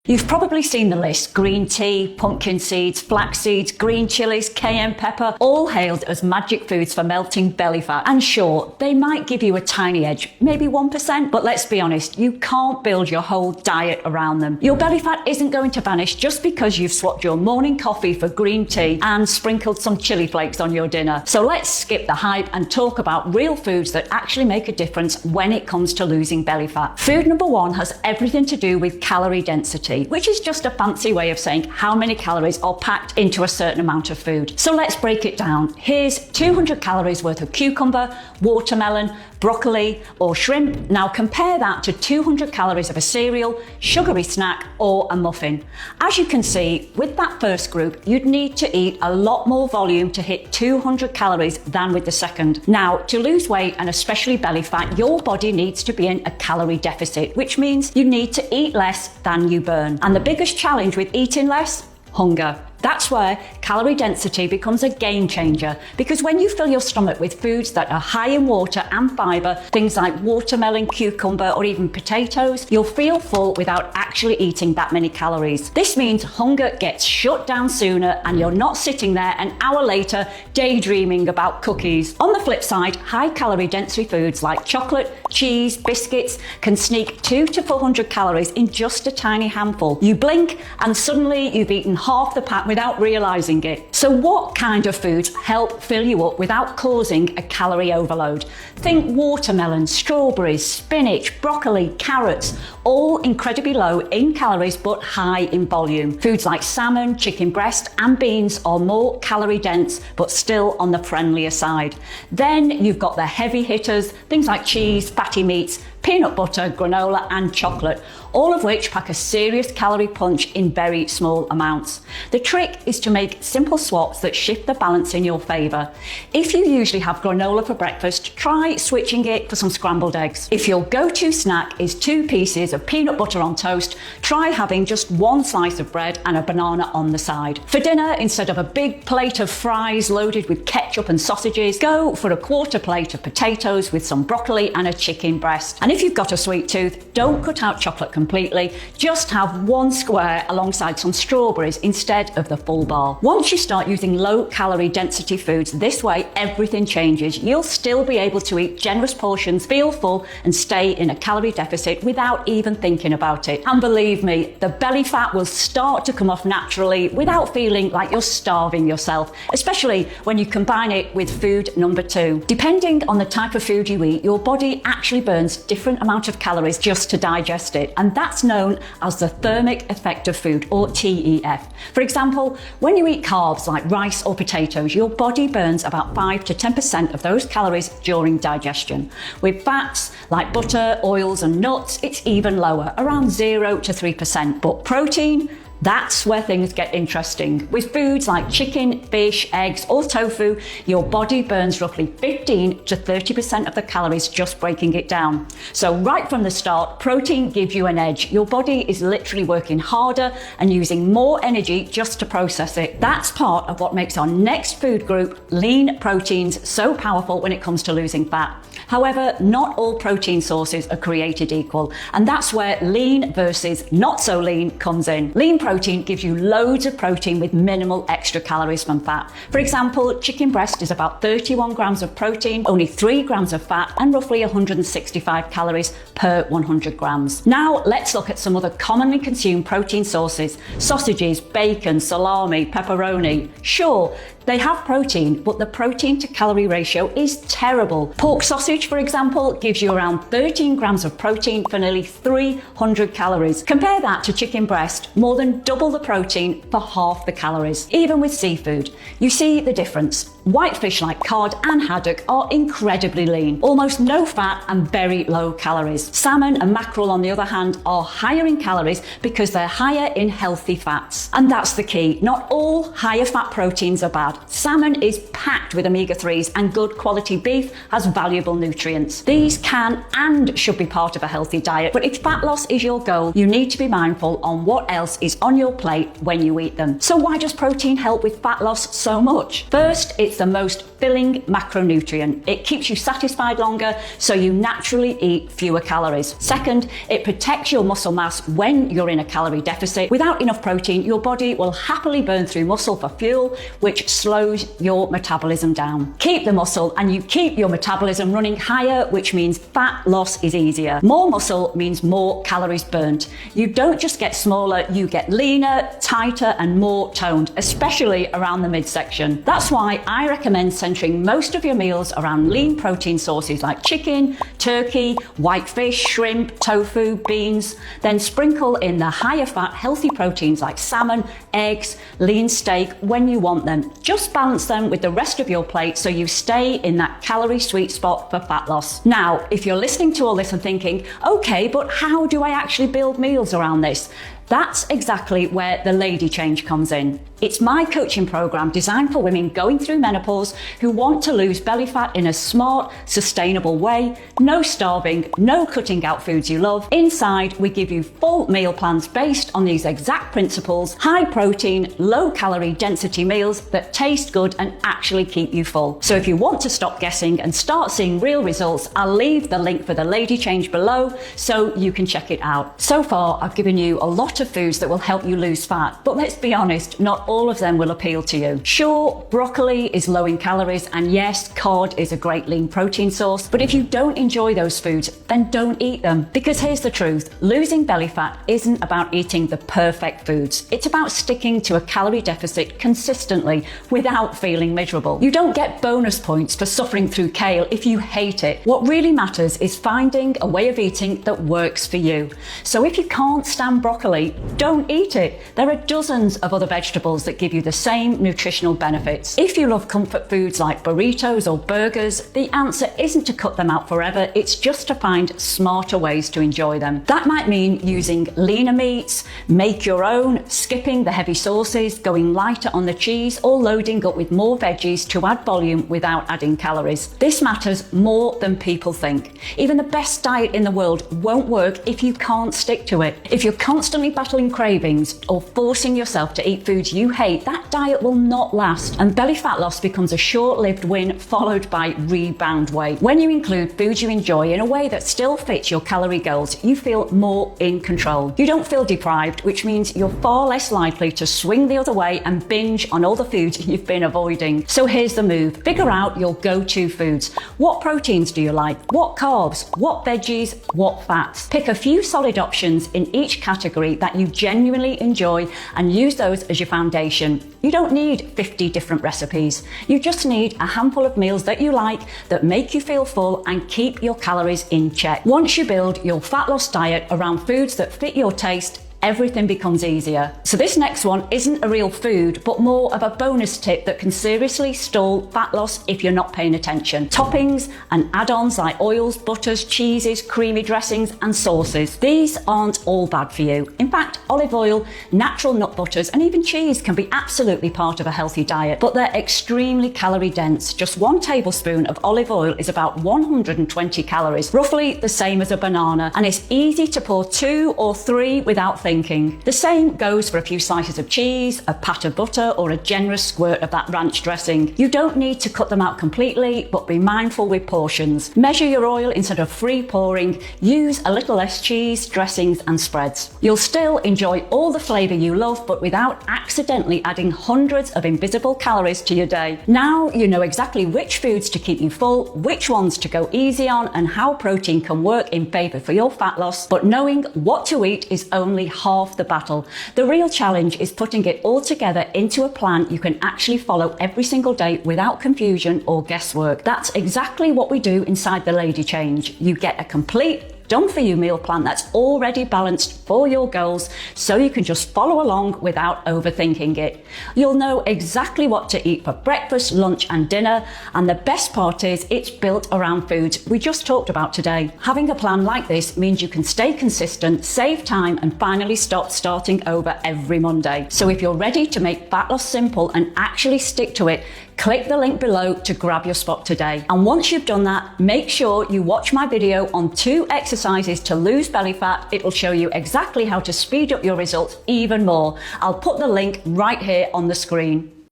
You've probably seen the list: green tea, pumpkin seeds, flax seeds, green chilies, cayenne pepper, all hailed as magic foods for melting belly fat. And sure, they might give you a tiny edge, maybe 1%, but let's be honest, you can't build your whole diet around them. Your belly fat isn't going to vanish just because you've swapped your morning coffee for green tea and sprinkled some chili flakes on your dinner. So let's skip the hype and talk about real foods that actually make a difference when it comes to losing belly fat. Food number one has everything to do with calorie density, which is just a fancy way of saying how many calories are packed into a certain amount of food. So let's break it down. Here's 200 calories worth of cucumber, watermelon, broccoli, or shrimp. Now compare that to 200 calories of a cereal, sugary snack, or a muffin. As you can see, with that first group, you'd need to eat a lot more volume to hit 200 calories than with the second. Now, to lose weight, and especially belly fat, your body needs to be in a calorie deficit, which means you need to eat less than you burn. And the biggest challenge with eating less? Hunger. That's where calorie density becomes a game changer, because when you fill your stomach with foods that are high in water and fiber, things like watermelon, cucumber, or even potatoes, you'll feel full without actually eating that many calories. This means hunger gets shut down sooner and you're not sitting there an hour later daydreaming about cookies. On the flip side, high calorie density foods like chocolate, cheese, biscuits can sneak 200 to 400 calories in just a tiny handful. You blink and suddenly you've eaten half the pack without realizing it. So what kind of foods help fill you up without causing a calorie overload? Think watermelon, strawberries, spinach, broccoli, carrots, all incredibly low in calories but high in volume. Foods like salmon, chicken breast, and beans are more calorie dense but still on the friendlier side. Then you've got the heavy hitters, things like cheese, fatty meats, peanut butter, granola, and chocolate, all of which pack a serious calorie punch in very small amounts. The trick is to make simple swaps that shift the balance in your favor. If you usually have granola for breakfast, try switching it for some scrambled eggs. If your go-to snack is 2 pieces of peanut butter on toast, try having just 1 slice of bread and a banana on the side. For dinner, instead of a big plate of fries loaded with ketchup and sausages, go for a 1/4 plate of potatoes with some broccoli and a chicken breast. And if you've got a sweet tooth, don't cut out chocolate completely, just have 1 square alongside some strawberries instead of the full bar. Once you start using low calorie density foods this way, everything changes. You'll still be able to eat generous portions, feel full, and stay in a calorie deficit without even thinking about it. And believe me, the belly fat will start to come off naturally without feeling like you're starving yourself, especially when you combine it with food number 2. Depending on the type of food you eat, your body actually burns different amount of calories just to digest it, and that's known as the thermic effect of food, or TEF. For example, when you eat carbs like rice or potatoes, your body burns about 5 to 10% of those calories during digestion. With fats like butter, oils, and nuts, it's even lower, around 0 to 3%. But protein, that's where things get interesting. With foods like chicken, fish, eggs, or tofu, your body burns roughly 15 to 30% of the calories just breaking it down. So right from the start, protein gives you an edge. Your body is literally working harder and using more energy just to process it. That's part of what makes our next food group, lean proteins, so powerful when it comes to losing fat. However, not all protein sources are created equal, and that's where lean versus not so lean comes in. Lean protein gives you loads of protein with minimal extra calories from fat. For example, chicken breast is about 31 grams of protein, only 3 grams of fat, and roughly 165 calories per 100 grams. Now let's look at some other commonly consumed protein sources: sausages, bacon, salami, pepperoni. Sure, they have protein, but the protein to calorie ratio is terrible. Pork sausage, for example, gives you around 13 grams of protein for nearly 300 calories. Compare that to chicken breast, more than double the protein for half the calories. Even with seafood, you see the difference. White fish like cod and haddock are incredibly lean, almost no fat and very low calories. Salmon and mackerel, on the other hand, are higher in calories because they're higher in healthy fats. And that's the key. Not all higher fat proteins are bad. Salmon is packed with omega-3s, and good quality beef has valuable nutrients. These can and should be part of a healthy diet, but if fat loss is your goal, you need to be mindful on what else is on your plate when you eat them. So why does protein help with fat loss so much? First, it's It's the most filling macronutrient. It keeps you satisfied longer, so you naturally eat fewer calories. Second, it protects your muscle mass when you're in a calorie deficit. Without enough protein, your body will happily burn through muscle for fuel, which slows your metabolism down. Keep the muscle and you keep your metabolism running higher, which means fat loss is easier. More muscle means more calories burnt. You don't just get smaller, you get leaner, tighter, and more toned, especially around the midsection. That's why I recommend centering most of your meals around lean protein sources like chicken, turkey, white fish, shrimp, tofu, beans. Then sprinkle in the higher fat, healthy proteins like salmon, eggs, lean steak when you want them. Just balance them with the rest of your plate so you stay in that calorie sweet spot for fat loss. Now, if you're listening to all this and thinking, okay, but how do I actually build meals around this? That's exactly where the Lady Change comes in. It's my coaching program designed for women going through menopause who want to lose belly fat in a smart, sustainable way. No starving, no cutting out foods you love. Inside, we give you full meal plans based on these exact principles, high protein, low calorie density meals that taste good and actually keep you full. So if you want to stop guessing and start seeing real results, I'll leave the link for the Lady Change below so you can check it out. So far, I've given you a lot of foods that will help you lose fat, but let's be honest, not all of them will appeal to you. Sure, broccoli is low in calories, and yes, cod is a great lean protein source, but if you don't enjoy those foods, then don't eat them. Because here's the truth, losing belly fat isn't about eating the perfect foods. It's about sticking to a calorie deficit consistently without feeling miserable. You don't get bonus points for suffering through kale if you hate it. What really matters is finding a way of eating that works for you. So if you can't stand broccoli, don't eat it. There are dozens of other vegetables that give you the same nutritional benefits. If you love comfort foods like burritos or burgers, the answer isn't to cut them out forever, it's just to find smarter ways to enjoy them. That might mean using leaner meats, make your own, skipping the heavy sauces, going lighter on the cheese, or loading up with more veggies to add volume without adding calories. This matters more than people think. Even the best diet in the world won't work if you can't stick to it. If you're constantly battling cravings or forcing yourself to eat foods you hate, that diet will not last, and belly fat loss becomes a short-lived win followed by rebound weight. When you include foods you enjoy in a way that still fits your calorie goals, you feel more in control. You don't feel deprived, which means you're far less likely to swing the other way and binge on all the foods you've been avoiding. So here's the move. Figure out your go-to foods. What proteins do you like? What carbs? What veggies? What fats? Pick a few solid options in each category that you genuinely enjoy and use those as your foundation. You don't need 50 different recipes. You just need a handful of meals that you like, that make you feel full and keep your calories in check. Once you build your fat loss diet around foods that fit your taste, everything becomes easier. So this next one isn't a real food, but more of a bonus tip that can seriously stall fat loss if you're not paying attention. Toppings and add-ons like oils, butters, cheeses, creamy dressings, and sauces. These aren't all bad for you. In fact, olive oil, natural nut butters, and even cheese can be absolutely part of a healthy diet, but they're extremely calorie dense. Just 1 tablespoon of olive oil is about 120 calories, roughly the same as a banana, and it's easy to pour 2 or 3 without thinking. The same goes for a few slices of cheese, a pat of butter, or a generous squirt of that ranch dressing. You don't need to cut them out completely, but be mindful with portions. Measure your oil instead of free pouring. Use a little less cheese, dressings, and spreads. You'll still enjoy all the flavour you love, but without accidentally adding hundreds of invisible calories to your day. Now you know exactly which foods to keep you full, which ones to go easy on, and how protein can work in favour for your fat loss. But knowing what to eat is only half the battle. The real challenge is putting it all together into a plan you can actually follow every single day without confusion or guesswork. That's exactly what we do inside the Lady Change. You get a complete done-for-you meal plan that's already balanced for your goals, so you can just follow along without overthinking it. You'll know exactly what to eat for breakfast, lunch, and dinner, and the best part is it's built around foods we just talked about today. Having a plan like this means you can stay consistent, save time, and finally stop starting over every Monday. So if you're ready to make fat loss simple and actually stick to it, click the link below to grab your spot today. And once you've done that, make sure you watch my video on 2 exercises to lose belly fat. It will show you exactly how to speed up your results even more. I'll put the link right here on the screen.